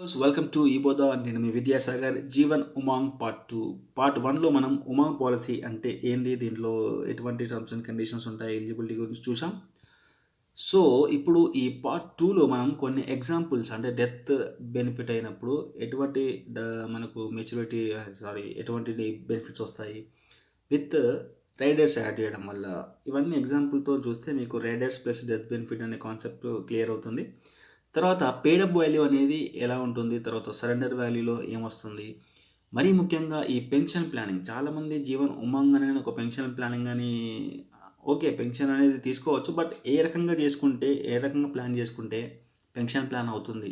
Welcome to ఈబోదా. నేను మీ విద్యాసాగర్. జీవన్ ఉమాంగ్ పార్ట్ 2. పార్ట్ 1లో మనం ఉమాంగ్ పాలసీ అంటే ఏంది, దీంట్లో ఎటువంటి టర్మ్స్ అండ్ కండిషన్స్ ఉంటాయి, ఎలిజిబిలిటీ గురించి చూసాం. సో ఇప్పుడు ఈ పార్ట్ 2లో మనం కొన్ని ఎగ్జాంపుల్స్ అంటే డెత్ బెనిఫిట్ అయినప్పుడు ఎటువంటి మనకు మెచ్యూరిటీ ఎటువంటి బెనిఫిట్స్ వస్తాయి విత్ రైడర్స్ యాడ్ చేయడం వల్ల, ఇవన్నీ ఎగ్జాంపుల్తో చూస్తే మీకు రైడర్స్ ప్లస్ డెత్ బెనిఫిట్ అనే కాన్సెప్ట్ క్లియర్ అవుతుంది. తర్వాత పేడప్ వాల్యూ అనేది ఎలా ఉంటుంది, తర్వాత సరెండర్ వాల్యూలో ఏమొస్తుంది, మరీ ముఖ్యంగా ఈ పెన్షన్ ప్లానింగ్. చాలామంది జీవన్ ఉమంగ్ అనే ఒక పెన్షన్ ప్లానింగ్ అని, ఓకే పెన్షన్ అనేది తీసుకోవచ్చు, బట్ ఏ రకంగా చేసుకుంటే, ఏ రకంగా ప్లాన్ చేసుకుంటే పెన్షన్ ప్లాన్ అవుతుంది.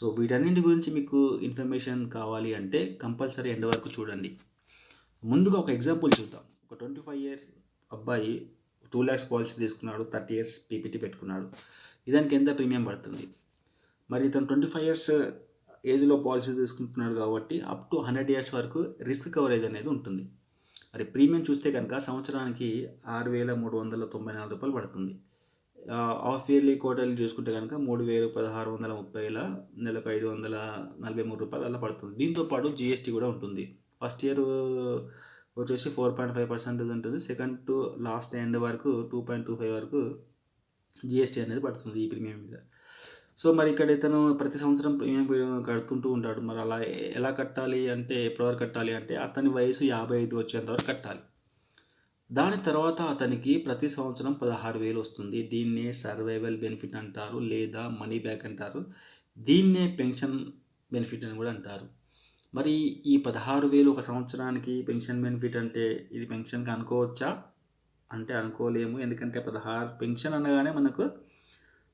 సో వీటన్నింటి గురించి మీకు ఇన్ఫర్మేషన్ కావాలి అంటే కంపల్సరీ ఎండ్ వరకు చూడండి. ముందుగా ఒక ఎగ్జాంపుల్ చూద్దాం. ఒక 25 years అబ్బాయి 2 lakhs పాలసీ తీసుకున్నాడు, 30 years పీపీటీ పెట్టుకున్నాడు. ఇదానికి ఎంత ప్రీమియం పడుతుంది? మరి ఇతను 25 years ఏజ్లో పాలసీ తీసుకుంటున్నాడు కాబట్టి అప్ టు 100 years వరకు రిస్క్ కవరేజ్ అనేది ఉంటుంది. మరి ప్రీమియం చూస్తే కనుక సంవత్సరానికి 6,394 పడుతుంది. హాఫ్ ఇయర్లీ క్వార్టర్లీ చూసుకుంటే కనుక 3,1630 నెలకు రూ. 543 అలా పడుతుంది. దీంతోపాటు జిఎస్టీ కూడా ఉంటుంది. ఫస్ట్ ఇయర్ వచ్చేసి 4.5% ఉంటుంది. సెకండ్ టు లాస్ట్ ఎండ్ వరకు 2.25 వరకు జిఎస్టీ అనేది పడుతుంది ఈ ప్రీమియం మీద. సో మరి ఇక్కడ ఇతను ప్రతి సంవత్సరం ప్రీమియం కడుతుంటూ ఉంటాడు. మరి అలా ఎలా కట్టాలి అంటే, ఎప్పటివరకు కట్టాలి అంటే అతని వయసు 55 వచ్చేంత వరకు కట్టాలి. దాని తర్వాత అతనికి ప్రతి సంవత్సరం 16,000 వస్తుంది. దీన్నే సర్వైవల్ బెనిఫిట్ అంటారు, లేదా మనీ బ్యాక్ అంటారు. దీన్నే పెన్షన్ బెనిఫిట్ అని కూడా అంటారు. మరి ఈ 16,000 ఒక సంవత్సరానికి పెన్షన్ బెనిఫిట్ అంటే ఇది పెన్షన్కి అనుకోవచ్చా అంటే అనుకోలేము. ఎందుకంటే పెన్షన్ అనగానే మనకు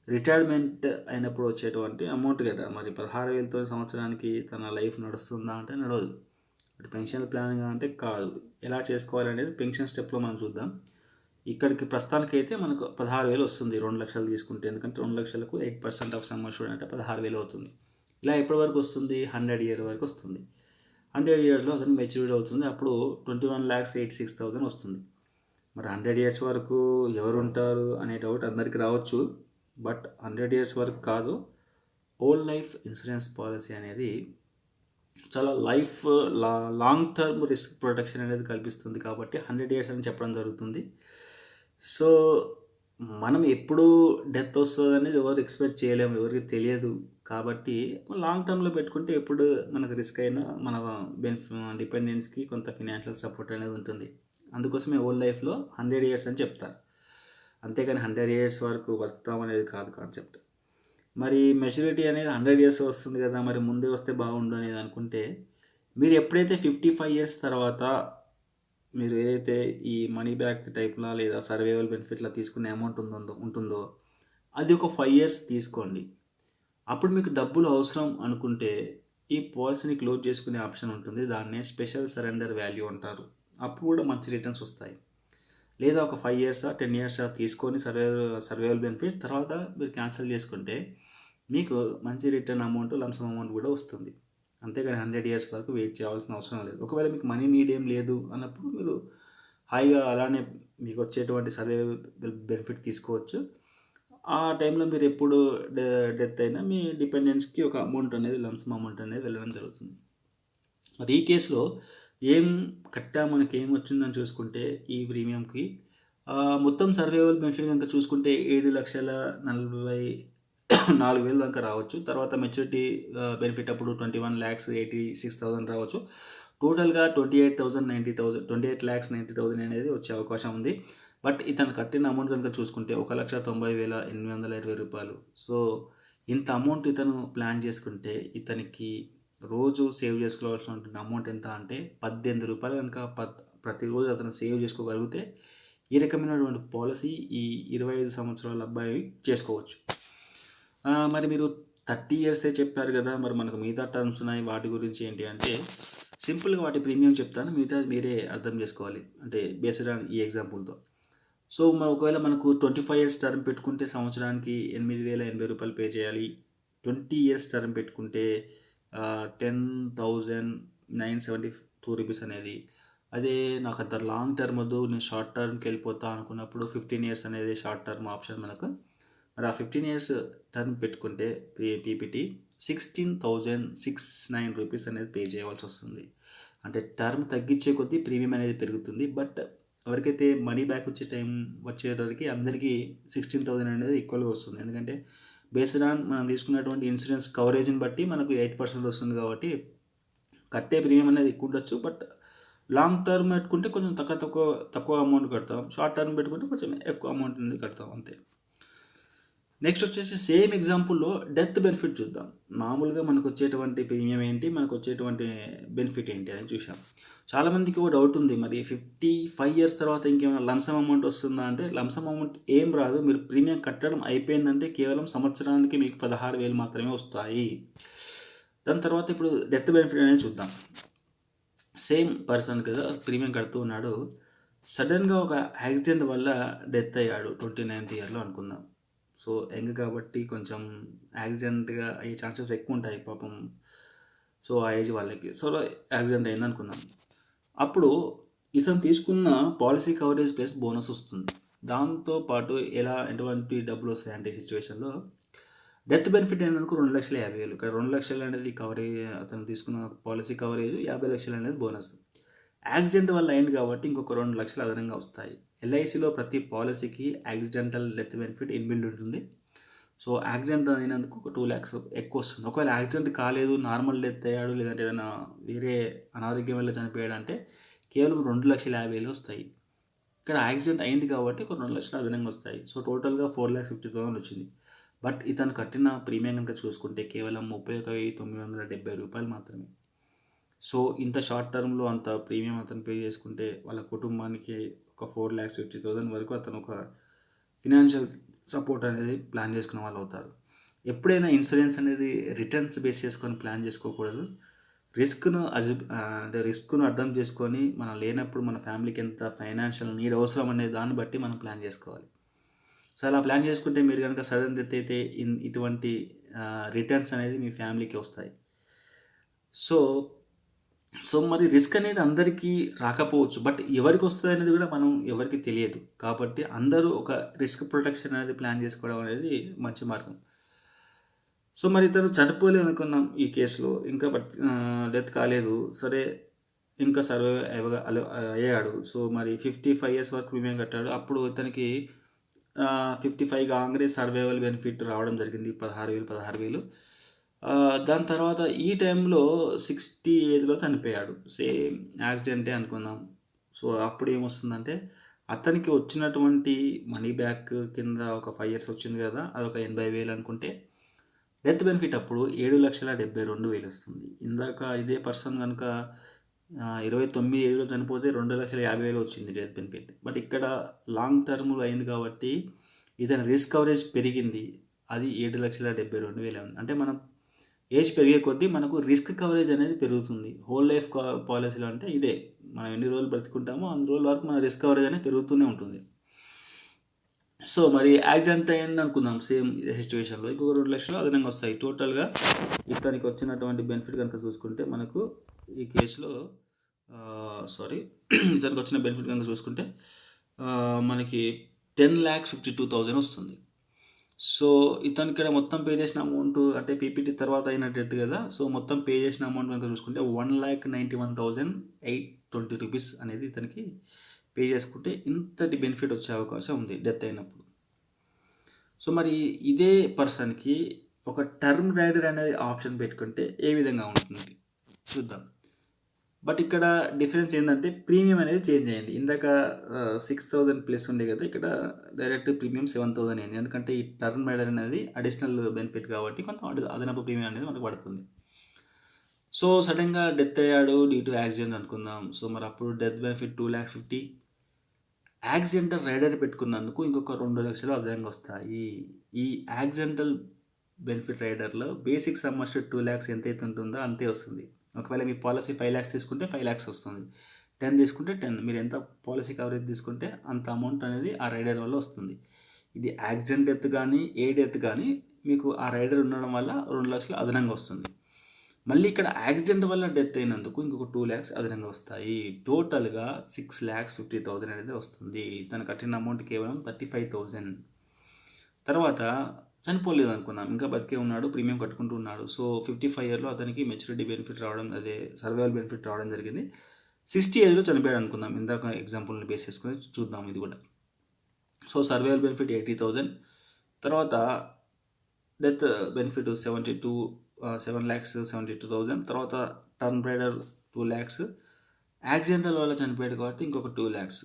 రిటైర్మెంట్ అయినప్పుడు వచ్చేటువంటి అమౌంట్ కదా. మరి 16,000తో సంవత్సరానికి తన లైఫ్ నడుస్తుందా అంటే నడవదు. బట్ పెన్షన్ ప్లానింగ్ అంటే కాదు. ఎలా చేసుకోవాలనేది పెన్షన్ స్టెప్లో మనం చూద్దాం. ఇక్కడికి ప్రస్తుతానికి అయితే మనకు 16,000 వస్తుంది 2 లక్షలు తీసుకుంటే. ఎందుకంటే 2 లక్షలకు 8% ఆఫ్ సమ్ అష్యూర్డ్ అంటే 16,000 అవుతుంది. ఇలా ఎప్పటి వరకు వస్తుంది? 100 years వరకు వస్తుంది. 100 yearsలో అతనికి మెచ్యూరిటీ అవుతుంది. అప్పుడు 21,86,000 వస్తుంది. మరి 100 years వరకు ఎవరు ఉంటారు అనే డౌట్ అందరికీ రావచ్చు. బట్ 100 years వరకు కాదు, హోల్ లైఫ్ ఇన్సూరెన్స్ పాలసీ అనేది చాలా లాంగ్ టర్మ్ రిస్క్ ప్రొటెక్షన్ అనేది కల్పిస్తుంది. కాబట్టి 100 years అని చెప్పడం జరుగుతుంది. సో మనం ఎప్పుడు డెత్ వస్తుంది అనేది ఎవరు ఎక్స్పెక్ట్ చేయలేము, ఎవరికి తెలియదు. కాబట్టి లాంగ్ టర్మ్లో పెట్టుకుంటే ఎప్పుడు మనకు రిస్క్ అయినా మన డిపెండెంట్స్కి కొంత ఫినాన్షియల్ సపోర్ట్ అనేది ఉంటుంది. అందుకోసమే హోల్ లైఫ్లో 100 years అని చెప్తారు. అంతేకాని 100 years వరకు బతుకుతాం అనేది కాదు కాన్సెప్ట్. మరి మెచ్యూరిటీ అనేది 100 years వస్తుంది కదా, మరి ముందే వస్తే బాగుండు అనేది అనుకుంటే, మీరు ఎప్పుడైతే 55 years తర్వాత మీరు ఏదైతే ఈ మనీ బ్యాక్ టైప్లో లేదా సర్వైవల్ బెనిఫిట్లో తీసుకునే అమౌంట్ ఉంటుందో అది ఒక 5 years తీసుకోండి. అప్పుడు మీకు డబ్బులు అవసరం అనుకుంటే ఈ పాలసీని క్లోజ్ చేసుకునే ఆప్షన్ ఉంటుంది. దాన్నే స్పెషల్ సరెండర్ వాల్యూ అంటారు. అప్పుడు కూడా మంచి రిటర్న్స్ వస్తాయి. లేదా ఒక 5 years 10 years తీసుకొని సర్వైవల్ బెనిఫిట్ తర్వాత మీరు క్యాన్సిల్ చేసుకుంటే మీకు మంచి రిటర్న్ అమౌంట్, లంసమ్ అమౌంట్ కూడా వస్తుంది. అంతేగాని 100 years వరకు వెయిట్ చేయాల్సిన అవసరం లేదు. ఒకవేళ మీకు మనీ నీడ్ ఏం లేదు అన్నప్పుడు మీరు హాయిగా అలానే మీకు వచ్చేటువంటి సర్వైవల్ బెనిఫిట్ తీసుకోవచ్చు. ఆ టైంలో మీరు ఎప్పుడు డెత్ అయినా మీ డిపెండెంట్స్కి ఒక అమౌంట్ అనేది, లంసమ్ అమౌంట్ అనేది వెళ్ళడం జరుగుతుంది. మరి ఈ కేసులో ఏం కట్టా మనకి ఏం వచ్చిందని చూసుకుంటే ఈ ప్రీమియంకి మొత్తం సర్వైవల్ బెనిఫిట్ కనుక చూసుకుంటే 7,44,000 దాకా రావచ్చు. తర్వాత మెచ్యూరిటీ బెనిఫిట్ అప్పుడు 21,86,000 రావచ్చు. టోటల్గా 28,90,000 అనేది వచ్చే అవకాశం ఉంది. బట్ ఇతను కట్టిన అమౌంట్ కనుక చూసుకుంటే 1,90,820 రూపాయలు. సో ఇంత అమౌంట్ ఇతను ప్లాన్ చేసుకుంటే ఇతనికి రోజు సేవ్ చేసుకోవాల్సిన అమౌంట్ ఎంత అంటే 18 రూపాయలు కనుక ప్రతిరోజు అతను సేవ్ చేసుకోగలిగితే ఈ రకమైనటువంటి పాలసీ ఈ 25 సంవత్సరాల అబ్బాయి చేసుకోవచ్చు. మరి మీరు 30 years చెప్పారు కదా, మరి మనకు మిగతా టర్మ్స్ ఉన్నాయి, వాటి గురించి ఏంటి అంటే సింపుల్గా వాటి ప్రీమియం చెప్తాను, మిగతా మీరే అర్థం చేసుకోవాలి అంటే బేస్డ్ ఆన్ ఈ ఎగ్జాంపుల్తో. సో ఒకవేళ మనకు 25 years టర్మ్ పెట్టుకుంటే సంవత్సరానికి 8,080 రూపాయలు పే చేయాలి. 20 years టర్మ్ పెట్టుకుంటే 10,972 రూపీస్ అనేది. అదే నాకు అంత లాంగ్ టర్మ్ వద్దు, నేను షార్ట్ టర్మ్కి వెళ్ళిపోతా అనుకున్నప్పుడు 15 years అనేది షార్ట్ టర్మ్ ఆప్షన్ మనకు. మరి ఆ 15 years టర్మ్ పెట్టుకుంటే పీపీటీ 16,609 రూపీస్ అనేది పే చేయవలసి వస్తుంది. అంటే టర్మ్ తగ్గించే కొద్దీ ప్రీమియం అనేది పెరుగుతుంది. బట్ ఎవరికైతే మనీ బ్యాక్ వచ్చేటరికి అందరికీ 16,000 అనేది ఈక్వల్గా వస్తుంది. ఎందుకంటే బేస్డ్ ఆన్ మనం తీసుకున్నటువంటి ఇన్సూరెన్స్ కవరేజ్ని బట్టి మనకు 8% వస్తుంది కాబట్టి కట్టే ప్రీమియం అనేది ఎక్కువ ఉండొచ్చు. బట్ లాంగ్ టర్మ్ పెట్టుకుంటే కొంచెం తక్కువ అమౌంట్ కడతాం. షార్ట్ టర్మ్ పెట్టుకుంటే కొంచెం ఎక్కువ అమౌంట్ అనేది కడతాం అంతే. నెక్స్ట్ వచ్చేసి సేమ్ ఎగ్జాంపుల్లో డెత్ బెనిఫిట్ చూద్దాం. మామూలుగా మనకు వచ్చేటువంటి ప్రీమియం ఏంటి, మనకు వచ్చేటువంటి బెనిఫిట్ ఏంటి అని చూసాం. చాలామందికి ఒక డౌట్ ఉంది, మరి 55 ఇయర్స్ తర్వాత ఇంకేమైనా లంసమ్ అమౌంట్ వస్తుందా అంటే లంసమ్ అమౌంట్ ఏం రాదు. మీరు ప్రీమియం కట్టడం అయిపోయిందంటే కేవలం సంవత్సరానికి మీకు 16,000 మాత్రమే వస్తాయి. దాని తర్వాత ఇప్పుడు డెత్ బెనిఫిట్ అనేది చూద్దాం. సేమ్ పర్సన్ కదా ప్రీమియం కడుతూ ఉన్నాడు, సడన్గా ఒక యాక్సిడెంట్ వల్ల డెత్ అయ్యాడు 29th ఇయర్లో అనుకుందాం. సో యంగ్ కాబట్టి కొంచెం యాక్సిడెంట్గా అయ్యే ఛాన్సెస్ ఎక్కువ ఉంటాయి పాపం. సో ఆ ఏజ్ వాళ్ళకి యాక్సిడెంట్ అయింది అనుకుందాం. అప్పుడు ఇతను తీసుకున్న పాలసీ కవరేజ్ ప్లస్ బోనస్ వస్తుంది. దాంతోపాటు ఎటువంటి డబ్బులు వస్తాయంటే ఈ సిచ్యువేషన్లో డెత్ బెనిఫిట్ అయినందుకు 2,50,000. ఇక్కడ 2,00,000 అనేది కవరేజ్, అతను తీసుకున్న పాలసీ కవరేజ్, 50,00,000 అనేది బోనస్. యాక్సిడెంట్ వల్ల అయింది కాబట్టి ఇంకొక 2,00,000 అదనంగా వస్తాయి. ఎల్ఐసిలో ప్రతి పాలసీకి యాక్సిడెంటల్ డెత్ బెనిఫిట్ ఇన్బిల్డ్ ఉంటుంది. సో యాక్సిడెంట్ అయినందుకు ఒక 2 lakhs ఎక్కువ వస్తుంది. ఒకవేళ యాక్సిడెంట్ కాలేదు, నార్మల్ డెత్ అయ్యాడు, లేదంటే ఏదైనా వేరే అనారోగ్యం వల్ల చనిపోయాడు అంటే కేవలం 2,50,000 వస్తాయి. ఇక్కడ యాక్సిడెంట్ అయింది కాబట్టి ఒక 2,00,000 అదనంగా వస్తాయి. సో టోటల్గా 4,50,000 వచ్చింది. బట్ ఇతను కట్టిన ప్రీమియం కనుక చూసుకుంటే కేవలం 31,970 రూపాయలు మాత్రమే. సో ఇంత షార్ట్ టర్మ్లో అంత ప్రీమియం అతను పే చేసుకుంటే వాళ్ళ కుటుంబానికి ఒక 4,50,000 వరకు అతను ఒక ఫినాన్షియల్ సపోర్ట్ అనేది ప్లాన్ చేసుకునే వాళ్ళు అవుతారు. ఎప్పుడైనా ఇన్సూరెన్స్ అనేది రిటర్న్స్ బేస్ చేసుకొని ప్లాన్ చేసుకోకూడదు. రిస్క్ను అర్థం చేసుకొని మనం లేనప్పుడు మన ఫ్యామిలీకి ఎంత ఫైనాన్షియల్ నీడ్ అవసరం అనే దాన్ని బట్టి మనం ప్లాన్ చేసుకోవాలి. సో అలా ప్లాన్ చేసుకుంటే మీరు కనుక సడన్ డెత్ అయితే ఇటువంటి రిటర్న్స్ అనేది మీ ఫ్యామిలీకి వస్తాయి. సో మరి రిస్క్ అనేది అందరికీ రాకపోవచ్చు, బట్ ఎవరికి వస్తుంది అనేది కూడా ఎవరికి తెలియదు. కాబట్టి అందరూ ఒక రిస్క్ ప్రొటెక్షన్ అనేది ప్లాన్ చేసుకోవడం అనేది మంచి మార్గం. సో మరి ఇతను చనిపోలేదు అనుకున్నాం ఈ కేసులో, ఇంకా డెత్ కాలేదు, సరే ఇంకా సర్వైవ్ అయ్యాడు. సో మరి 55 ఇయర్స్ వరకు ప్రీమియం కట్టాడు. అప్పుడు ఇతనికి 55 కాగానే సర్వైవల్ బెనిఫిట్ రావడం జరిగింది, 16,000. దాని తర్వాత ఈ టైంలో 60 ఏజ్లో చనిపోయాడు. సేమ్ యాక్సిడెంటే అనుకుందాం. సో అప్పుడు ఏమొస్తుందంటే అతనికి వచ్చినటువంటి మనీ బ్యాక్ కింద ఒక 5 years వచ్చింది కదా, అదొక 80,000 అనుకుంటే డెత్ బెనిఫిట్ అప్పుడు 7,72,000 వస్తుంది. ఇందాక ఇదే పర్సన్ కనుక 29 ఏజ్లో చనిపోతే 2,50,000 వచ్చింది డెత్ బెనిఫిట్. బట్ ఇక్కడ లాంగ్ టర్మ్లో అయింది కాబట్టి ఇతని రిస్క్ కవరేజ్ పెరిగింది, అది 7,72,000 ఉంది. అంటే మనం ఏజ్ పెరిగే కొద్దీ మనకు రిస్క్ కవరేజ్ అనేది పెరుగుతుంది. హోల్ లైఫ్ పాలసీలో అంటే ఇదే, మనం ఎన్ని రోజులు బ్రతుకుంటామో అన్ని రోజుల వరకు మన రిస్క్ కవరేజ్ అనేది పెరుగుతూనే ఉంటుంది. సో మరి యాక్సిడెంట్ అయింది అనుకుందాం, సేమ్ ఇదే సిచ్యువేషన్లో ఇంకొక 2,00,000 అదనంగా వస్తాయి. టోటల్గా ఇతనికి వచ్చినటువంటి బెనిఫిట్ కనుక చూసుకుంటే మనకు ఈ కేసులో ఇతనికి వచ్చిన బెనిఫిట్ కనుక చూసుకుంటే మనకి 10,52,000 వస్తుంది. సో ఇతను ఇక్కడ మొత్తం పే చేసిన అమౌంట్ అంటే పీపీటీ తర్వాత అయిన డెత్ కదా, సో మొత్తం పే చేసిన అమౌంట్ కనుక చూసుకుంటే 1,91,820 రూపీస్ అనేది ఇతనికి పే చేసుకుంటే ఇంతటి బెనిఫిట్ వచ్చే అవకాశం ఉంది డెత్ అయినప్పుడు. సో మరి ఇదే పర్సన్కి ఒక టర్మ్ రైడర్ అనేది ఆప్షన్ పెట్టుకుంటే ఏ విధంగా ఉంటుంది చూద్దాం. బట్ ఇక్కడ డిఫరెన్స్ ఏంటంటే ప్రీమియం అనేది చేంజ్ అయింది. ఇందాక 6,000 ప్లస్ ఉండే కదా, ఇక్కడ డైరెక్ట్ ప్రీమియం 7,000 అయింది. ఎందుకంటే ఈ టర్మ్ రైడర్ అనేది అడిషనల్ బెనిఫిట్ కాబట్టి కొంత అదనపు ప్రీమియం అనేది మనకు పడుతుంది. సో సడన్గా డెత్ అయ్యాడు డ్యూ టు యాక్సిడెంట్ అనుకుందాం. సో మరి అప్పుడు డెత్ బెనిఫిట్ 2,50,000. యాక్సిడెంటల్ రైడర్ పెట్టుకున్నందుకు ఇంకొక 2,00,000 అదనంగా వస్తాయి. ఈ యాక్సిడెంటల్ బెనిఫిట్ రైడర్లో బేసిక్ సమ్ అష్యూర్డ్ 2,00,000 ఎంతైతే ఉంటుందో అంతే వస్తుంది. ఒకవేళ మీ పాలసీ 5 lakhs తీసుకుంటే 5 lakhs వస్తుంది, 10 తీసుకుంటే 10. మీరు ఎంత పాలసీ కవరేజ్ తీసుకుంటే అంత అమౌంట్ అనేది ఆ రైడర్ వల్ల వస్తుంది. ఇది యాక్సిడెంట్ డెత్ కానీ ఏ డెత్ కానీ మీకు ఆ రైడర్ ఉండడం వల్ల 2,00,000 అదనంగా వస్తుంది. మళ్ళీ ఇక్కడ యాక్సిడెంట్ వల్ల డెత్ అయినందుకు ఇంకొక 2 lakhs అదనంగా వస్తాయి. టోటల్గా 6,50,000 అనేది వస్తుంది. తను కట్టిన అమౌంట్ కేవలం 35,000. తర్వాత చనిపోలేదు అనుకుందాం, ఇంకా బతికే ఉన్నాడు, ప్రీమియం కట్టుకుంటూ ఉన్నాడు. సో 55 ఇయర్లో అతనికి మెచ్యూరిటీ బెనిఫిట్ రావడం, అదే సర్వైవల్ బెనిఫిట్ రావడం జరిగింది. 60 ఏజ్లో చనిపోయాడు అనుకుందాం, ఇందాక ఎగ్జాంపుల్ని బేస్ చేసుకొని చూద్దాం ఇది కూడా. సో సర్వైవల్ బెనిఫిట్ 80,000, తర్వాత డెత్ బెనిఫిట్ 7,72,000, తర్వాత టర్మ్ రైడర్ 2 lakhs, యాక్సిడెంటల్ వల్ల చనిపోయాడు కాబట్టి ఇంకొక 2 lakhs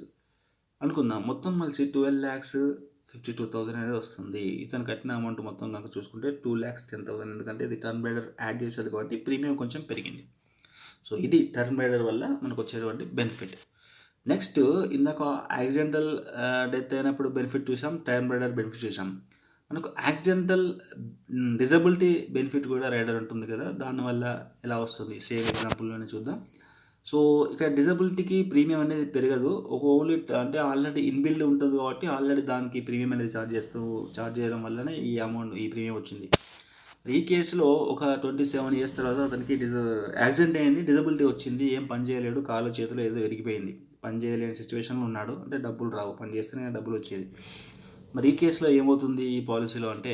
అనుకుందాం. మొత్తం కలిసి 12,52,000 అనేది వస్తుంది. ఇతను కట్టిన అమౌంట్ మొత్తం కనుక చూసుకుంటే 2,10,000, ఎందుకంటే ఇది టర్మ్ రైడర్ యాడ్ చేసేది కాబట్టి ప్రీమియం కొంచెం పెరిగింది. సో ఇది టర్మ్ రైడర్ వల్ల మనకు వచ్చేటువంటి బెనిఫిట్. నెక్స్ట్ ఇందాక యాక్సిడెంటల్ డెత్ అయినప్పుడు బెనిఫిట్ చూసాం, టర్మ్ రైడర్ బెనిఫిట్ చూసాం. మనకు యాక్సిడెంటల్ డిజబిలిటీ బెనిఫిట్ కూడా రైడర్ ఉంటుంది కదా, దానివల్ల ఎలా వస్తుంది సేమ్ ఎగ్జాంపుల్లోనే చూద్దాం. సో ఇక్కడ డిజబిలిటీకి ప్రీమియం అనేది పెరగదు, ఒక ఓన్లీ అంటే ఆల్రెడీ ఇన్బిల్డ్ ఉంటుంది కాబట్టి ఆల్రెడీ దానికి ప్రీమియం అనేది ఛార్జ్ చేయడం వల్లనే ఈ ప్రీమియం వచ్చింది. ఈ కేసులో ఒక 27 years తర్వాత అతనికి యాక్సిడెంట్ అయింది, డిజబిలిటీ వచ్చింది, ఏం పని చేయలేడు, కాలు చేతులు ఏదో ఎరిగిపోయింది, పని చేయలేని సిచ్యువేషన్లో ఉన్నాడు, అంటే డబ్బులు రావు, పని చేస్తేనే డబ్బులు వచ్చేది. మరి ఈ కేసులో ఏమవుతుంది ఈ పాలసీలో అంటే,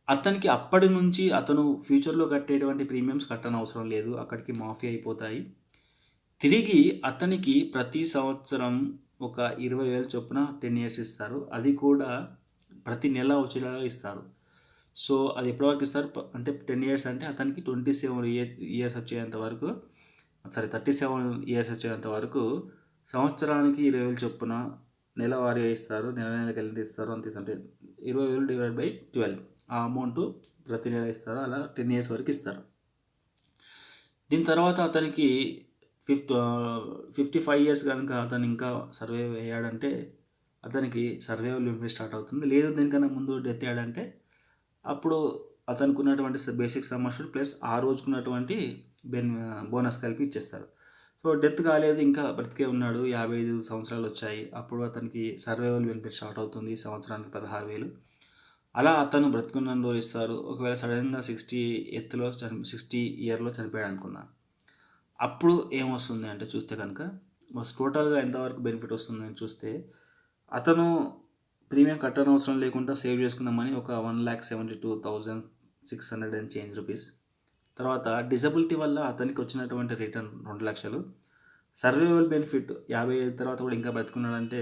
అతనికి అప్పటి నుంచి అతను ఫ్యూచర్లో కట్టేటువంటి ప్రీమియమ్స్ కట్టనవసరం లేదు, అక్కడికి మాఫీ అయిపోతాయి. తిరిగి అతనికి ప్రతి సంవత్సరం ఒక 20,000 చొప్పున 10 years ఇస్తారు, అది కూడా ప్రతి నెల వచ్చేలాగా ఇస్తారు. సో అది ఎప్పటివరకు ఇస్తారు అంటే 10 years అంటే అతనికి 27 years వచ్చేంత వరకు, 37 years వచ్చేంత వరకు సంవత్సరానికి 20,000 చొప్పున నెలవారీగా ఇస్తారు, నెలకి ఎంత ఇస్తారు అంతే, అంటే 20,000 డివైడ్ బై 12 ఆ అమౌంట్ ప్రతి నెల ఇస్తారు, అలా 10 years వరకు ఇస్తారు. దీని తర్వాత అతనికి 55 years కనుక అతను ఇంకా సర్వైవ్ అయ్యాడంటే అతనికి సర్వైవల్ బెనిఫిట్ స్టార్ట్ అవుతుంది. లేదు దీనికన్నా ముందు డెత్ అయ్యాడంటే అప్పుడు అతనికి ఉన్నటువంటి బేసిక్ సమస్యలు ప్లస్ ఆ రోజుకున్నటువంటి బోనస్ కలిపి ఇచ్చేస్తారు. సో డెత్ కాలేదు, ఇంకా బ్రతికే ఉన్నాడు, 55 సంవత్సరాలు వచ్చాయి, అప్పుడు అతనికి సర్వైవల్ బెనిఫిట్ స్టార్ట్ అవుతుంది, సంవత్సరానికి 16,000. అలా అతను బ్రతుకున్నందు ఇస్తారు. ఒకవేళ సడన్గా 60 yearలో చనిపోయాడు అనుకున్నా, అప్పుడు ఏమొస్తుంది అంటే చూస్తే కనుక టోటల్గా ఎంతవరకు బెనిఫిట్ వస్తుందని చూస్తే, అతను ప్రీమియం కట్టనవసరం లేకుండా సేవ్ చేసుకుందామని ఒక 1,72,600 and change రూపీస్. తర్వాత డిజబిలిటీ వల్ల అతనికి వచ్చినటువంటి రిటర్న్ 2 లక్షలు. సర్వైవల్ బెనిఫిట్ 55 తర్వాత కూడా ఇంకా బ్రతుకున్నాడంటే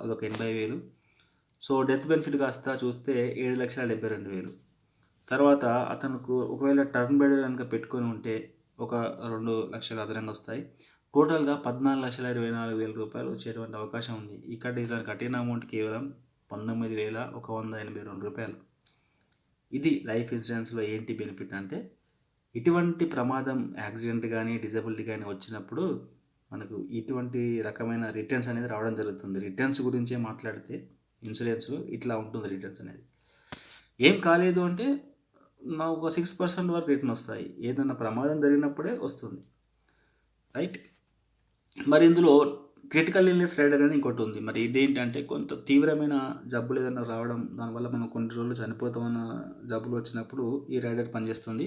అదొక 80,000. సో డెత్ బెనిఫిట్ కాస్త చూస్తే 7,72,000. తర్వాత అతనికి ఒకవేళ టర్మ్ బెడ్ కనుక పెట్టుకొని ఉంటే ఒక 2 లక్షలు అదనంగా వస్తాయి. టోటల్గా 14,24,000 రూపాయలు వచ్చేటువంటి అవకాశం ఉంది. ఇక్కడ ఇతను కట్టిన అమౌంట్ కేవలం 19,182 రూపాయలు. ఇది లైఫ్ ఇన్సూరెన్స్లో ఏంటి బెనిఫిట్ అంటే, ఇటువంటి ప్రమాదం యాక్సిడెంట్ కానీ డిజబిలిటీ కానీ వచ్చినప్పుడు మనకు ఇటువంటి రకమైన రిటర్న్స్ అనేది రావడం జరుగుతుంది. రిటర్న్స్ గురించే మాట్లాడితే ఇన్సూరెన్స్ ఇట్లా ఉంటుంది రిటర్న్స్ అనేది. ఏం కాలేదు అంటే నాకు ఒక 6% వరకు రిటర్న్ వస్తాయి, ఏదైనా ప్రమాదం జరిగినప్పుడే వస్తుంది, రైట్. మరి ఇందులో క్రిటికల్ ఇల్నెస్ రైడర్ అని ఇంకోటి ఉంది. మరి ఇదేంటంటే కొంత తీవ్రమైన జబ్బులు ఏదైనా రావడం, దానివల్ల మనం కొన్ని రోజులు చనిపోతామన్న జబ్బులు వచ్చినప్పుడు ఈ రైడర్ పనిచేస్తుంది.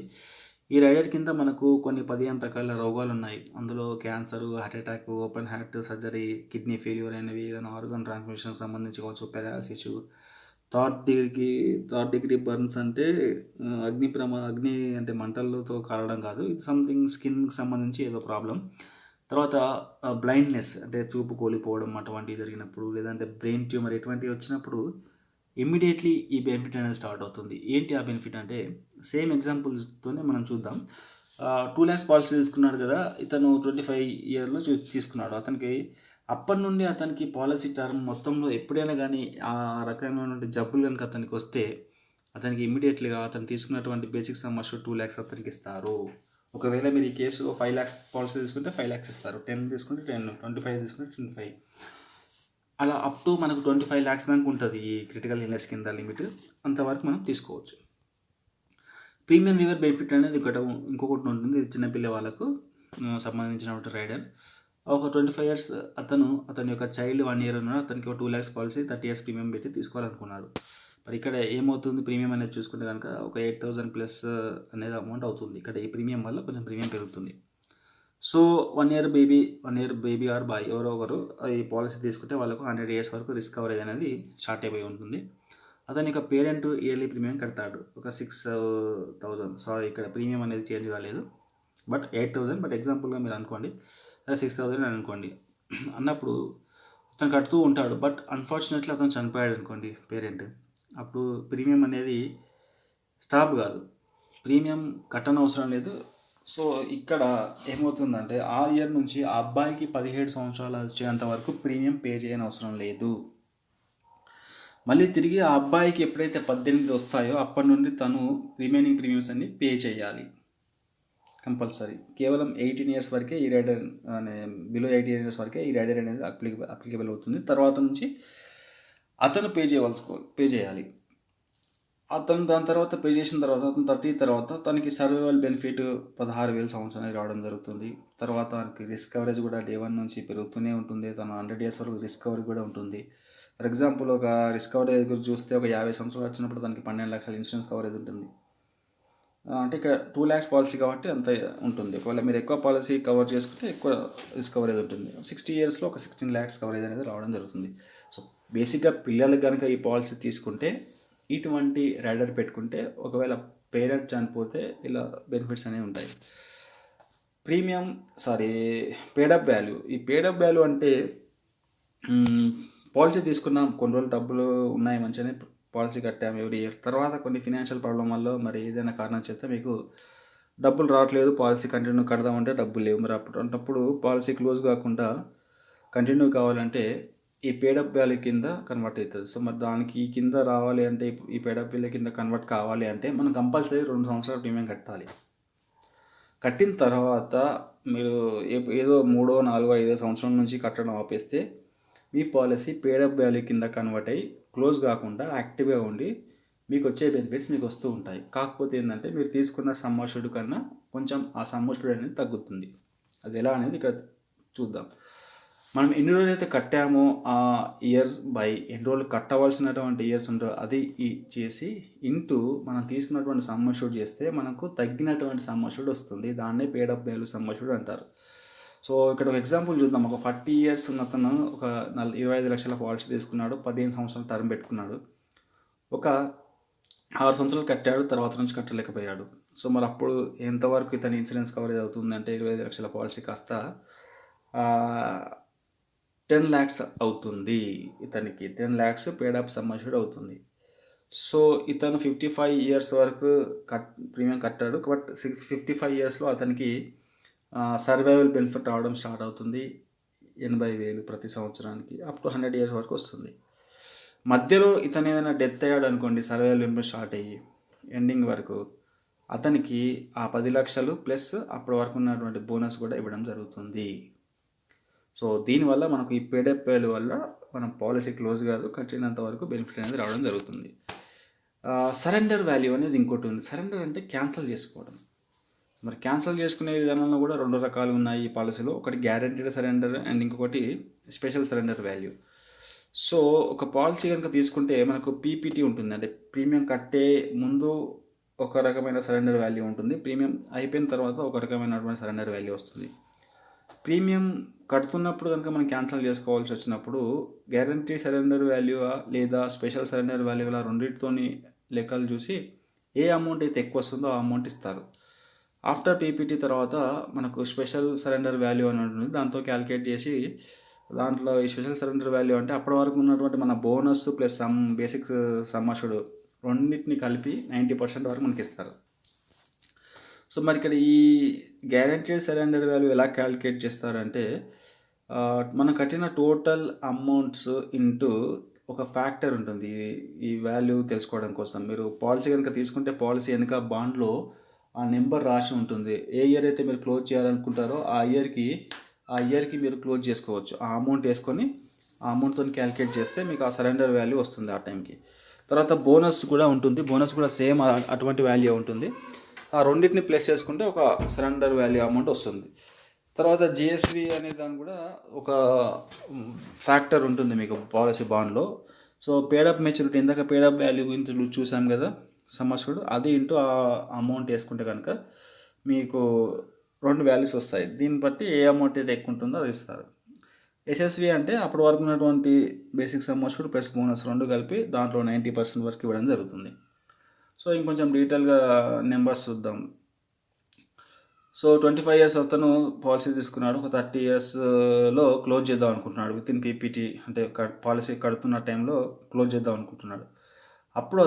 ఈ రైడర్ కింద మనకు కొన్ని 15 రకాల రోగాలు ఉన్నాయి. అందులో cancer, heart attack, open heart surgery, kidney failure అనేవి, ఏదైనా ఆర్గన్ ట్రాన్స్మిషన్ సంబంధించి కావచ్చు, పారాలసిస్, థర్డ్ డిగ్రీ బర్న్స్ అంటే అగ్ని అంటే మంటలతో కాలడం కాదు, ఇది సంథింగ్ స్కిన్కి సంబంధించి ఏదో ప్రాబ్లం. తర్వాత బ్లైండ్నెస్ అంటే చూపు కోల్పోవడం అటువంటివి జరిగినప్పుడు, లేదంటే బ్రెయిన్ ట్యూమర్ ఇటువంటివి వచ్చినప్పుడు ఇమ్మీడియట్లీ ఈ బెనిఫిట్ అనేది స్టార్ట్ అవుతుంది. ఏంటి ఆ బెనిఫిట్ అంటే, సేమ్ ఎగ్జాంపుల్స్తోనే మనం చూద్దాం. 2 lakhs పాలసీ తీసుకున్నాడు కదా, ఇతను 25 yearలో తీసుకున్నాడు. అతనికి అప్పటి నుండి అతనికి పాలసీ టర్మ్ మొత్తంలో ఎప్పుడైనా కానీ ఆ రకమైనటువంటి జబ్బులు కనుక అతనికి వస్తే అతనికి ఇమ్మీడియట్లీగా అతను తీసుకున్నటువంటి బేసిక్ సమస్య 2 lakhs అతనికి ఇస్తారు. ఒకవేళ మీరు ఈ కేసులో 5 lakhs పాలసీ తీసుకుంటే 5 lakhs ఇస్తారు, 10 తీసుకుంటే 10, 25 తీసుకుంటే 25, అలా అప్ టు మనకు 25 lakhs దాకా ఉంటుంది ఈ క్రిటికల్ ఇల్నెస్ కింద లిమిట్, అంతవరకు మనం తీసుకోవచ్చు. ప్రీమియం వీవర్ బెనిఫిట్ అనేది ఇంకొకటి ఉంటుంది, చిన్నపిల్ల వాళ్ళకు సంబంధించినటువంటి రైడర్. ఒక 25 years అతని యొక్క చైల్డ్ 1 year ఉన్నాడు, అతనికి ఒక 2 lakhs పాలసీ 30 years ప్రీమియం పెట్టి తీసుకోవాలనుకున్నాడు. మరి ఇక్కడ ఏమవుతుంది ప్రీమియం అనేది చూసుకుంటే కనుక ఒక 8,000 ప్లస్ అనేది అమౌంట్ అవుతుంది. ఇక్కడ ఈ ప్రీమియం వల్ల కొంచెం ప్రీమియం పెరుగుతుంది. So 1 year baby or boy ఎవరో ఒకరు ఈ పాలసీ తీసుకుంటే వాళ్ళకు 100 years వరకు రిస్క్ కవరేజ్ అనేది స్టార్ట్ అయిపోయి ఉంటుంది. అతని యొక్క పేరెంట్ ఇయర్లీ ప్రీమియం కడతాడు ఒక 6,000. సారీ, ఇక్కడ ప్రీమియం అనేది చేంజ్ కాలేదు, బట్ 8,000. బట్ ఎగ్జాంపుల్గా మీరు అనుకోండి, అదే 6,000 అని అనుకోండి. అన్నప్పుడు అతను కడుతూ ఉంటాడు. బట్ అన్ఫార్చునేట్లీ అతను చనిపోయాడు అనుకోండి పేరెంట్, అప్పుడు ప్రీమియం అనేది స్టాప్ కాదు, ప్రీమియం కట్టనవసరం లేదు. సో ఇక్కడ ఏమవుతుందంటే ఆ ఇయర్ నుంచి ఆ అబ్బాయికి 17 సంవత్సరాలు వచ్చేంత వరకు ప్రీమియం పే చేయని అవసరం లేదు. మళ్ళీ తిరిగి ఆ అబ్బాయికి ఎప్పుడైతే 18 వస్తాయో అప్పటి నుండి తను రిమైనింగ్ ప్రీమియమ్స్ అన్ని పే చేయాలి కంపల్సరీ. కేవలం 18 ఇయర్స్ వరకే ఈ రైడర్ బిలో 18 ఇయర్స్ వరకే ఈ రైడర్ అనేది అప్లికేబుల్ అవుతుంది. తర్వాత నుంచి అతను పే చేయాలి. అతను దాని తర్వాత పే చేసిన తర్వాత అతను 30 తర్వాత తనకి సర్వైవల్ బెనిఫిట్ 16,000 సంవత్సరానికి రావడం జరుగుతుంది. తర్వాత తనకి రిస్క్ కవరేజ్ కూడా డే 1 నుంచి పెరుగుతూనే ఉంటుంది. తను 100 ఇయర్స్ వరకు రిస్క్ కవరేజ్ కూడా ఉంటుంది. ఫర్ ఎగ్జాంపుల్ ఒక రిస్క్ కవరేజ్ గురించి చూస్తే ఒక 50 సంవత్సరాలు వచ్చినప్పుడు తనకి 12 లక్షల ఇన్సూరెన్స్ కవరేజ్ ఉంటుంది. అంటే ఇక్కడ 2 lakhs పాలసీ కాబట్టి అంత ఉంటుంది. ఒకవేళ మీరు ఎక్కువ పాలసీ కవర్ చేసుకుంటే ఎక్కువ రిస్క్ కవరేజ్ ఉంటుంది. 60 ఇయర్స్లో ఒక 16 lakhs కవరేజ్ అనేది రావడం జరుగుతుంది. సో బేసిక్గా పిల్లలకు కనుక ఈ పాలసీ తీసుకుంటే, ఇటువంటి రైడర్ పెట్టుకుంటే, ఒకవేళ పేరెంట్ చనిపోతే ఇలా బెనిఫిట్స్ అనేవి ఉంటాయి. Paid-up value. ఈ పేడప్ వాల్యూ అంటే పాలసీ తీసుకున్నాం, కొన్ని రోజులు డబ్బులు ఉన్నాయి, మంచిగానే పాలసీ కట్టాము ఎవ్రీ ఇయర్. తర్వాత కొన్ని ఫినాన్షియల్ ప్రాబ్లం వల్ల మరి ఏదైనా కారణం చేస్తే మీకు డబ్బులు రావట్లేదు, పాలసీ కంటిన్యూ కడదామంటే డబ్బులు లేవు. మరి అప్పుడు పాలసీ క్లోజ్ కాకుండా కంటిన్యూ కావాలంటే ఈ పేడప్ వాల్యూ కింద కన్వర్ట్ అవుతుంది. సో మరి దానికి కింద రావాలి అంటే, ఈ పేడప్ వాల్యూ కింద కన్వర్ట్ కావాలి అంటే మనం కంపల్సరీ 2 సంవత్సరాల ప్రీమియం కట్టాలి. కట్టిన తర్వాత మీరు ఏదో 3వ, 4వ, 5వ సంవత్సరం నుంచి కట్టడం ఆపేస్తే మీ పాలసీ పేడప్ వాల్యూ కింద కన్వర్ట్ అయ్యి క్లోజ్ కాకుండా యాక్టివ్గా ఉండి మీకు వచ్చే బెనిఫిట్స్ మీకు వస్తూ ఉంటాయి. కాకపోతే ఏంటంటే మీరు తీసుకున్న సమ్ అష్యూర్డ్ కన్నా కొంచెం ఆ సమ్ అష్యూర్డ్ అనేది తగ్గుతుంది. అది ఎలా అనేది ఇక్కడ చూద్దాం. మనం ఎన్ని రోజులు అయితే కట్టామో ఆ ఇయర్స్ బై ఎన్ని రోజులు కట్టవలసినటువంటి ఇయర్స్ ఉంటుందో అది చేసి ఇంటూ మనం తీసుకున్నటువంటి సమ్ అష్యూర్డ్ చేస్తే మనకు తగ్గినటువంటి సమ్ అష్యూర్డ్ వస్తుంది. దాన్నే పేడప్ వాల్యూ సమ్ అష్యూర్డ్ అంటారు. సో ఇక్కడ ఒక ఎగ్జాంపుల్ చూద్దాం. ఒక 40 ఇయర్స్ ఉన్న అతను ఒక 25 లక్షల పాలసీ తీసుకున్నాడు, 15 సంవత్సరాల టర్మ్ పెట్టుకున్నాడు. ఒక 6 సంవత్సరాలు కట్టాడు, తర్వాత నుంచి కట్టలేకపోయాడు. సో మరి అప్పుడు ఎంతవరకు ఇతని ఇన్సూరెన్స్ కవరేజ్ అవుతుంది అంటే 25 లక్షల పాలసీ కాస్త 10 lakhs అవుతుంది. ఇతనికి 10 lakhs పేడప్ సమ్ అష్యూర్డ్ అవుతుంది. సో ఇతను 55 ఇయర్స్ వరకు ప్రీమియం కట్టాడు. బట్ 55 ఇయర్స్లో అతనికి సర్వైవల్ బెనిఫిట్ రావడం స్టార్ట్ అవుతుంది. 80,000 ప్రతి సంవత్సరానికి అప్ టు 100 ఇయర్స్ వరకు వస్తుంది. మధ్యలో ఇతను ఏదైనా డెత్ అయ్యాడు అనుకోండి, సర్వైవల్ బెనిఫిట్ స్టార్ట్ అయ్యి ఎండింగ్ వరకు అతనికి ఆ 10 లక్షలు ప్లస్ అప్పటి వరకు ఉన్నటువంటి బోనస్ కూడా ఇవ్వడం జరుగుతుంది. సో దీనివల్ల మనకు ఈ పేడప్ వాల్యూ వల్ల మనం పాలసీ క్లోజ్ కాదు, కట్టినంత వరకు బెనిఫిట్ అనేది రావడం జరుగుతుంది. సరెండర్ వాల్యూ అనేది ఇంకోటి ఉంది. సరెండర్ అంటే క్యాన్సిల్ చేసుకోవడం. మరి క్యాన్సిల్ చేసుకునే విధానంలో కూడా 2 రకాలు ఉన్నాయి ఈ పాలసీలో. ఒకటి గ్యారెంటీడ్ సరెండర్ అండ్ ఇంకొకటి స్పెషల్ సరెండర్ వాల్యూ. సో ఒక పాలసీ కనుక తీసుకుంటే మనకు పీపీటీ ఉంటుంది, అంటే ప్రీమియం కట్టే ముందు ఒక రకమైన సరెండర్ వాల్యూ ఉంటుంది, ప్రీమియం అయిపోయిన తర్వాత ఒక రకమైనటువంటి సరెండర్ వాల్యూ వస్తుంది. ప్రీమియం కడుతున్నప్పుడు కనుక మనం క్యాన్సిల్ చేసుకోవాల్సి వచ్చినప్పుడు గ్యారంటీ సరెండర్ వాల్యూ లేదా స్పెషల్ సరెండర్ వాల్యూ అలా రెండింటితోని లెక్కలు చూసి ఏ అమౌంట్ అయితే ఎక్కువ వస్తుందో ఆ అమౌంట్ ఇస్తారు. ఆఫ్టర్ పీపీటీ తర్వాత మనకు స్పెషల్ సరెండర్ వాల్యూ అని ఉంటుంది, దాంతో క్యాలిక్యులేట్ చేసి దాంట్లో ఈ స్పెషల్ సరెండర్ వాల్యూ అంటే అప్పటి వరకు ఉన్నటువంటి మన bonus plus some basics sum assured రెండింటిని కలిపి 90% వరకు మనకి ఇస్తారు. సో మరి ఇక్కడ ఈ గ్యారెంటీడ్ సరెండర్ వాల్యూ ఎలా క్యాలిక్యులేట్ చేస్తారంటే మనం కట్టిన టోటల్ అమౌంట్స్ ఇంటూ ఒక ఫ్యాక్టర్ ఉంటుంది ఈ వాల్యూ తెలుసుకోవడం కోసం. మీరు పాలసీ కనుక తీసుకుంటే పాలసీ వెనుక బాండ్లో ఆ నెంబర్ రాసి ఉంటుంది. ఏ ఇయర్ అయితే మీరు క్లోజ్ చేయాలనుకుంటారో ఆ ఇయర్కి మీరు క్లోజ్ చేసుకోవచ్చు. ఆ అమౌంట్ వేసుకొని ఆ అమౌంట్తో క్యాలిక్యులేట్ చేస్తే మీకు ఆ సరెండర్ వాల్యూ వస్తుంది ఆ టైంకి. తర్వాత బోనస్ కూడా ఉంటుంది, బోనస్ కూడా సేమ్ అటువంటి వాల్యూ ఉంటుంది. ఆ రెండింటిని ప్లస్ చేసుకుంటే ఒక సరెండర్ వాల్యూ అమౌంట్ వస్తుంది. తర్వాత జిఎస్వి అనే దాని కూడా ఒక ఫ్యాక్టర్ ఉంటుంది మీకు పాలసీ బాండ్లో. సో పేడప్ మెచ్యూరిటీ, ఇందాక పేడప్ వాల్యూ గురించి చూసాం కదా సమస్యడు, అది ఇంటూ ఆ అమౌంట్ వేసుకుంటే కనుక మీకు 2 వాల్యూస్ వస్తాయి. దీన్ని బట్టి ఏ అమౌంట్ అయితే ఎక్కువ ఉంటుందో అది ఇస్తారు. ఎస్ఎస్వి అంటే అప్పటి వరకు ఉన్నటువంటి basic sum assured plus bonus రెండు కలిపి దాంట్లో 90% వరకు ఇవ్వడం జరుగుతుంది. సో ఇంకొంచెం డీటెయిల్గా నెంబర్స్ చూద్దాం. సో 25 ఇయర్స్ అతను పాలసీ తీసుకున్నాడు. ఒక 30 ఇయర్స్లో క్లోజ్ చేద్దాం అనుకుంటున్నాడు. విత్ ఇన్ పీపీటీ అంటే పాలసీ కడుతున్న టైంలో క్లోజ్ చేద్దాం అనుకుంటున్నాడు. అప్పుడు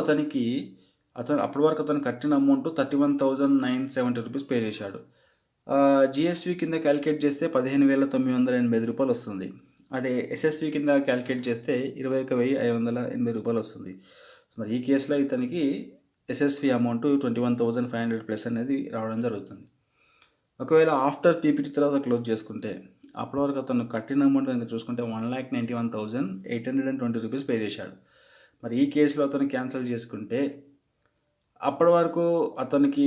అప్పటి వరకు అతను కట్టిన అమౌంట్ 31,970 రూపీస్ పే చేశాడు. జిఎస్వి కింద క్యాలిక్యులేట్ చేస్తే 15,980 రూపాయలు వస్తుంది. అదే ఎస్ఎస్వి కింద క్యాలిక్యులేట్ చేస్తే 21,580 రూపాయలు వస్తుంది. మరి ఈ కేసులో ఇతనికి ఎస్ఎస్వి అమౌంట్ 21,500 ప్లస్ అనేది రావడం జరుగుతుంది. ఒకవేళ ఆఫ్టర్ పీపీటీ తర్వాత క్లోజ్ చేసుకుంటే అప్పటి వరకు అతను కట్టిన అమౌంట్ కనుక చూసుకుంటే 1,91,820 రూపీస్ పే చేశాడు. మరి ఈ కేసులో అతను క్యాన్సిల్ చేసుకుంటే అప్పటి వరకు అతనికి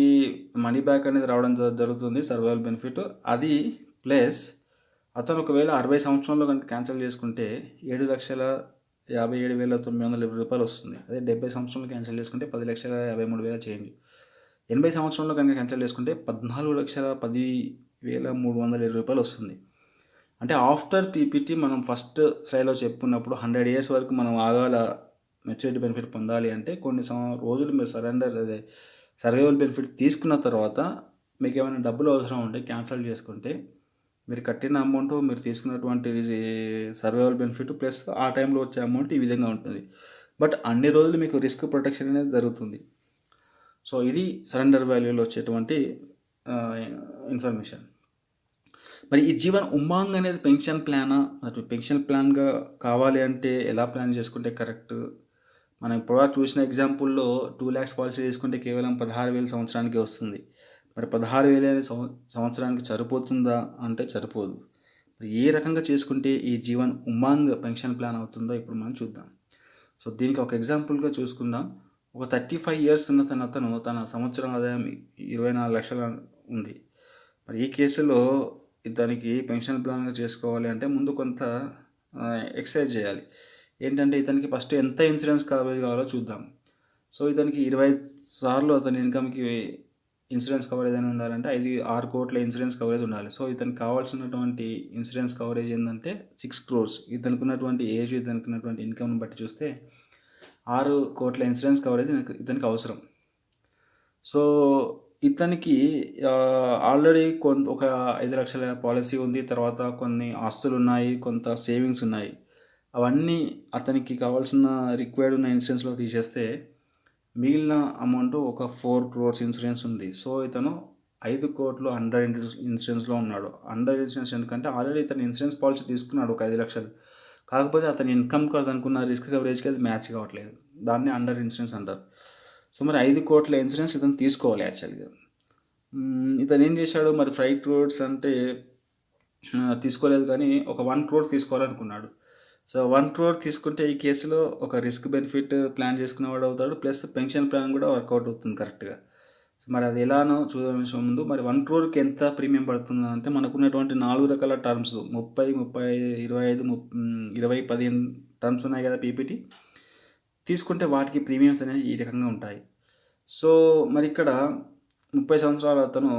మనీ బ్యాక్ అనేది రావడం జరుగుతుంది, సర్వైవల్ బెనిఫిట్. అది ప్లస్ అతను ఒకవేళ 60 సంవత్సరంలో కనుక క్యాన్సిల్ చేసుకుంటే 7,57,920 రూపాయలు వస్తుంది. అదే 70 సంవత్సరంలో క్యాన్సిల్ చేసుకుంటే 10,53,000 చేంజ్. 80 సంవత్సరంలో కనుక క్యాన్సిల్ చేసుకుంటే 14,10,320 రూపాయలు వస్తుంది. అంటే ఆఫ్టర్ పీపీటీ మనం ఫస్ట్ స్లైడ్లో చెప్పుకున్నప్పుడు 100 ఇయర్స్ వరకు మనం ఆగాల మెచ్యూరిటీ బెనిఫిట్ పొందాలి అంటే కొన్ని రోజులు మీరు సర్వైవల్ బెనిఫిట్ తీసుకున్న తర్వాత మీకు ఏమైనా డబ్బులు అవసరం ఉంటే క్యాన్సిల్ చేసుకుంటే మీరు కట్టిన అమౌంట్ మీరు తీసుకున్నటువంటి సర్వైవల్ బెనిఫిట్ ప్లస్ ఆ టైంలో వచ్చే అమౌంట్ ఈ విధంగా ఉంటుంది. బట్ అన్ని రోజులు మీకు రిస్క్ ప్రొటెక్షన్ అనేది జరుగుతుంది. సో ఇది సరెండర్ వాల్యూలో వచ్చేటువంటి ఇన్ఫర్మేషన్. మరి ఈ జీవన్ ఉమాంగ్ అనేది పెన్షన్ ప్లానా, అది పెన్షన్ ప్లాన్గా కావాలి అంటే ఎలా ప్లాన్ చేసుకుంటే కరెక్ట్? మనం ఇప్పుడు చూసిన ఎగ్జాంపుల్లో 2 lakhs పాలసీ తీసుకుంటే కేవలం 16,000 సంవత్సరానికి వస్తుంది. మరి 16,000 అనేది సంవత్సరానికి సరిపోతుందా అంటే సరిపోదు. మరి ఏ రకంగా చేసుకుంటే ఈ జీవన్ ఉమాంగ్ పెన్షన్ ప్లాన్ అవుతుందో ఇప్పుడు మనం చూద్దాం. సో దీనికి ఒక ఎగ్జాంపుల్గా చూసుకుందాం. ఒక 35 ఇయర్స్ ఉన్న అతను తన సంవత్సరం ఆదాయం 24 లక్షలు ఉంది. మరి ఈ కేసులో ఇతనికి పెన్షన్ ప్లాన్గా చేసుకోవాలి అంటే ముందు కొంత ఎక్సర్సైజ్ చేయాలి. ఏంటంటే ఇతనికి ఫస్ట్ ఎంత ఇన్సూరెన్స్ కవరేజ్ కావాలో చూద్దాం. సో ఇతనికి 20 సార్లు అతని ఇన్కమ్కి ఇన్సూరెన్స్ కవరేజ్ అని ఉండాలంటే 6 కోట్ల ఇన్సూరెన్స్ కవరేజ్ ఉండాలి. సో ఇతనికి కావాల్సినటువంటి ఇన్సూరెన్స్ కవరేజ్ ఏంటంటే 6 crores. ఇతనికి ఉన్నటువంటి ఏజ్, ఇతనికి ఉన్నటువంటి ఇన్కమ్ని బట్టి చూస్తే 6 కోట్ల ఇన్సూరెన్స్ కవరేజ్ ఇతనికి అవసరం. సో ఇతనికి ఆల్రెడీ ఒక 5 లక్షల పాలసీ ఉంది, తర్వాత కొన్ని ఆస్తులు ఉన్నాయి, కొంత సేవింగ్స్ ఉన్నాయి. అవన్నీ అతనికి కావాల్సిన రిక్వైర్డ్ ఉన్న ఇన్సూరెన్స్లో తీసేస్తే మిగిలిన అమౌంట్ ఒక 4 crores ఇన్సూరెన్స్ ఉంది. సో ఇతను 5 కోట్లు అండర్ ఇన్సూరెన్స్లో ఉన్నాడు. అండర్ ఇన్సూరెన్స్ ఎందుకంటే ఆల్రెడీ ఇతను ఇన్సూరెన్స్ పాలసీ తీసుకున్నాడు ఒక 5 లక్షలు. కాకపోతే అతని ఇన్కమ్కి అనుకున్న రిస్క్ కవరేజ్కి అది మ్యాచ్ కావట్లేదు. దాన్ని అండర్ ఇన్సూరెన్స్ అంటారు. సో మరి 5 కోట్ల ఇన్సూరెన్స్ ఇతను తీసుకోవాలి యాక్చువల్గా. ఇతను ఏం చేశాడు మరి 5 crores అంటే తీసుకోలేదు, కానీ ఒక 1 crore తీసుకోవాలనుకున్నాడు. సో 1 crore తీసుకుంటే ఈ కేసులో ఒక రిస్క్ బెనిఫిట్ ప్లాన్ చేసుకునేవాడు అవుతాడు, ప్లస్ పెన్షన్ ప్లాన్ కూడా వర్కౌట్ అవుతుంది కరెక్ట్గా. మరి అది ఎలానో చూడడం ముందు మరి 1 crore ఎంత ప్రీమియం పడుతుంది అంటే మనకున్నటువంటి 4 రకాల టర్మ్స్ 30, 25, 20, 15 టర్మ్స్ ఉన్నాయి కదా పీపీటీ తీసుకుంటే వాటికి ప్రీమియమ్స్ అనేవి ఈ రకంగా ఉంటాయి. సో మరి ఇక్కడ 30 సంవత్సరాల అతను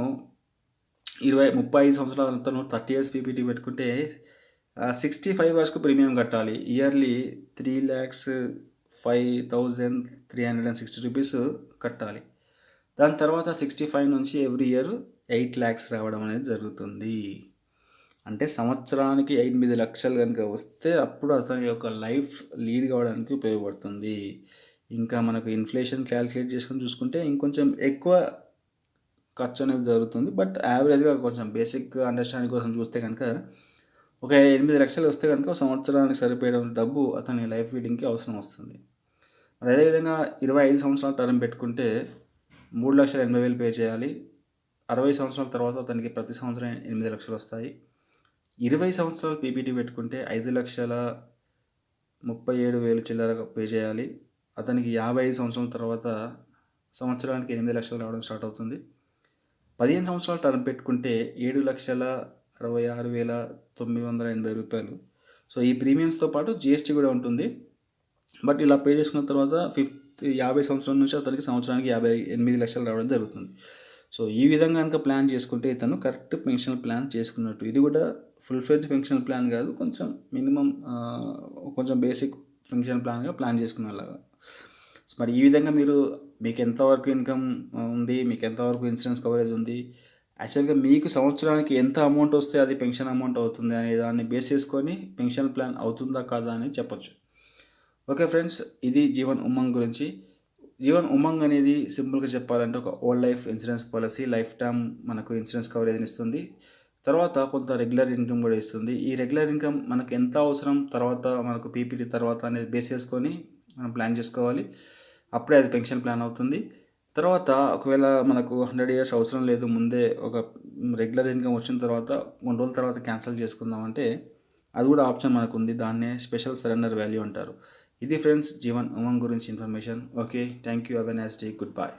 35 సంవత్సరాల అతను 30 years పీపీటీ పెట్టుకుంటే 65 yearsకు ప్రీమియం కట్టాలి. ఇయర్లీ 3,05,360 రూపీస్ కట్టాలి. దాని తర్వాత 65 నుంచి ఎవ్రీ ఇయర్ 8 lakhs రావడం అనేది జరుగుతుంది. అంటే సంవత్సరానికి 8 లక్షలు కనుక వస్తే అప్పుడు అతని యొక్క లైఫ్ లీడ్ కావడానికి ఉపయోగపడుతుంది. ఇంకా మనకు ఇన్ఫ్లేషన్ క్యాలిక్యులేట్ చేసుకొని చూసుకుంటే ఇంకొంచెం ఎక్కువ ఖర్చు అనేది జరుగుతుంది. బట్ యావరేజ్గా కొంచెం బేసిక్ అండర్స్టాండింగ్ కోసం చూస్తే కనుక ఒక 8 లక్షలు వస్తే కనుక సంవత్సరానికి సరిపోయే డబ్బు అతని లైఫ్ లీడింగ్కి అవసరం వస్తుంది. మరి అదేవిధంగా 25 సంవత్సరాల టర్మ్ పెట్టుకుంటే 3,80,000 పే చేయాలి. 60 సంవత్సరాల తర్వాత అతనికి ప్రతి సంవత్సరం 8 లక్షలు వస్తాయి. 20 సంవత్సరాలు పీపీటీ పెట్టుకుంటే 5,37,000 చిల్లర పే చేయాలి. అతనికి 55 సంవత్సరాల తర్వాత సంవత్సరానికి 8 లక్షలు రావడం స్టార్ట్ అవుతుంది. 15 సంవత్సరాల టర్మ్ పెట్టుకుంటే 7,66,980 రూపాయలు. సో ఈ ప్రీమియమ్స్తో పాటు జిఎస్టీ కూడా ఉంటుంది. బట్ ఇలా పే చేసుకున్న తర్వాత 50 సంవత్సరాల నుంచి అతనికి సంవత్సరానికి 58 లక్షలు రావడం జరుగుతుంది. సో ఈ విధంగా కనుక ప్లాన్ చేసుకుంటే ఇతను కరెక్ట్ పెన్షన్ ప్లాన్ చేసుకున్నట్టు. ఇది కూడా ఫుల్ ఫ్లెడ్జ్ పెన్షన్ ప్లాన్ కాదు, కొంచెం మినిమం కొంచెం బేసిక్ పెన్షన్ ప్లాన్గా ప్లాన్ చేసుకునేలాగా. మరి ఈ విధంగా మీరు మీకు ఎంతవరకు ఇన్కమ్ ఉంది, మీకు ఎంతవరకు ఇన్సూరెన్స్ కవరేజ్ ఉంది, యాక్చువల్గా మీకు సంవత్సరానికి ఎంత అమౌంట్ వస్తే అది పెన్షన్ అమౌంట్ అవుతుంది అనే దాన్ని బేస్ చేసుకొని పెన్షన్ ప్లాన్ అవుతుందా కాదా అని చెప్పొచ్చు. ఓకే ఫ్రెండ్స్, ఇది జీవన్ ఉమంగ్ గురించి. జీవన్ ఉమంగ్ అనేది సింపుల్గా చెప్పాలంటే ఒక old life insurance policy. Life time మనకు ఇన్సూరెన్స్ కవరేజ్ని ఇస్తుంది. తర్వాత కొంత రెగ్యులర్ ఇన్కమ్ కూడా ఇస్తుంది. ఈ రెగ్యులర్ ఇన్కమ్ మనకు ఎంత అవసరం, తర్వాత మనకు పీపీటీ తర్వాత అనేది బేస్ చేసుకొని మనం ప్లాన్ చేసుకోవాలి. అప్పుడే అది పెన్షన్ ప్లాన్ అవుతుంది. తర్వాత ఒకవేళ మనకు 100 years అవసరం లేదు, ముందే ఒక రెగ్యులర్ ఇన్కమ్ వచ్చిన తర్వాత కొన్ని రోజుల తర్వాత క్యాన్సిల్ చేసుకుందామంటే అది కూడా ఆప్షన్ మనకు ఉంది. దాన్నే స్పెషల్ సరెండర్ వాల్యూ అంటారు. ఇది ఫ్రెండ్స్ జీవన్ ఉమంగ్ గురించి information. Okay, thank you, have a nice day, good bye.